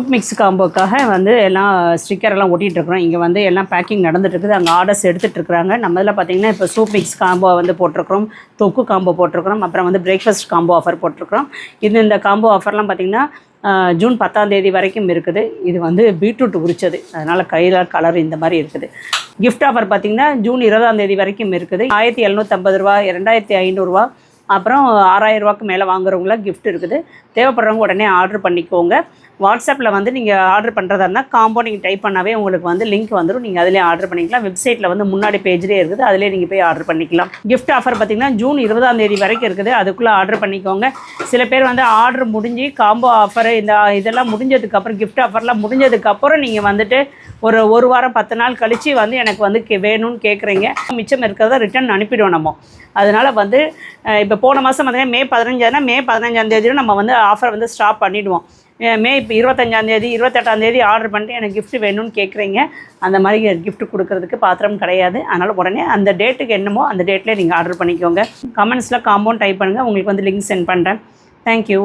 Soup mix காம்போக்காக வந்து எல்லாம் ஸ்டிக்கரெல்லாம் ஒட்டிகிட்ருக்குறோம். இங்கே வந்து எல்லாம் பேக்கிங் நடந்துகிட்ருக்குது. அங்கே ஆர்டர்ஸ் எடுத்துகிட்ருக்குறாங்க. நம்ம இதில் பார்த்திங்கன்னா இப்போ சூப் மிக்ஸ் காம்போ வந்து போட்டிருக்கிறோம், தொக்கு காம்போ போட்டிருக்கிறோம், அப்புறம் வந்து பிரேக்ஃபாஸ்ட் காம்போ ஆஃபர் போட்டிருக்கிறோம். இந்த காம்போ ஆஃபர்லாம் பார்த்திங்கன்னா ஜூன் 10ஆம் தேதி வரைக்கும் இருக்குது. இது வந்து பீட்ரூட் உரிச்சது, அதனால் கையில் கலர் இந்த மாதிரி இருக்குது. கிஃப்ட் ஆஃபர் பார்த்திங்கன்னா ஜூன் 20ஆம் தேதி வரைக்கும் இருக்குது. 1750 ரூபா, 2500 ரூபா, அப்புறம் 6000 ரூபாய்க்கு மேலே வாங்குறவங்களாம் கிஃப்ட் இருக்குது. தேவைப்படுறவங்க உடனே ஆர்டர் பண்ணிக்கோங்க. வாட்ஸ்அப்பில் வந்து நீங்கள் ஆர்டர் பண்ணுறதா இருந்தால் காம்போ நீங்கள் டைப் பண்ணாவே உங்களுக்கு வந்து லிங்க் வந்துடும். நீங்கள் அதிலே ஆர்டர் பண்ணிக்கலாம். வெப்சைட்டில் வந்து முன்னாடி பேஜ்லேயே இருக்குது, அதிலே நீங்கள் போய் ஆர்டர் பண்ணிக்கலாம். கிஃப்ட் ஆஃபர் பார்த்திங்கன்னா ஜூன் 20ஆம் தேதி வரைக்கும் இருக்குது. அதுக்குள்ளே ஆர்டர் பண்ணிக்கோங்க. சில பேர் வந்து ஆர்டர் முடிஞ்சு காம்போ ஆஃபர் இதெல்லாம் முடிஞ்சதுக்கப்புறம், கிஃப்ட் ஆஃபர்லாம் முடிஞ்சதுக்கப்புறம் நீங்கள் வந்துட்டு ஒரு வாரம் 10 நாள் கழித்து வந்து எனக்கு வந்து வேணும்னு கேட்குறீங்க. மிச்சம் இருக்கிறத ரிட்டன் அனுப்பிடுவோம் நம்ம. அதனால் வந்து இப்போ போன மாதம் பார்த்திங்கன்னா மே 15 மே 15ஆம் தேதியில் நம்ம வந்து ஆஃபர் வந்து ஸ்டாப் பண்ணிவிடுவோம். மே இப்போ 25ஆம் தேதி 28ஆம் தேதி ஆர்டர் பண்ணிட்டு எனக்கு கிஃப்ட் வேணும்னு கேட்குறீங்க. அந்த மாதிரி கிஃப்ட் கொடுக்கறதுக்கு பாத்திரம் கிடையாது. அதனால் உடனே அந்த டேட்டுக்கு என்னமோ அந்த டேட்லேயே நீங்கள் ஆர்டர் பண்ணிக்கோங்க. கமெண்ட்ஸில் காம்பவுண்ட் டைப் பண்ணுங்கள், உங்களுக்கு வந்து லிங்க் சென்ட் பண்ணுறேன். தேங்க்யூ.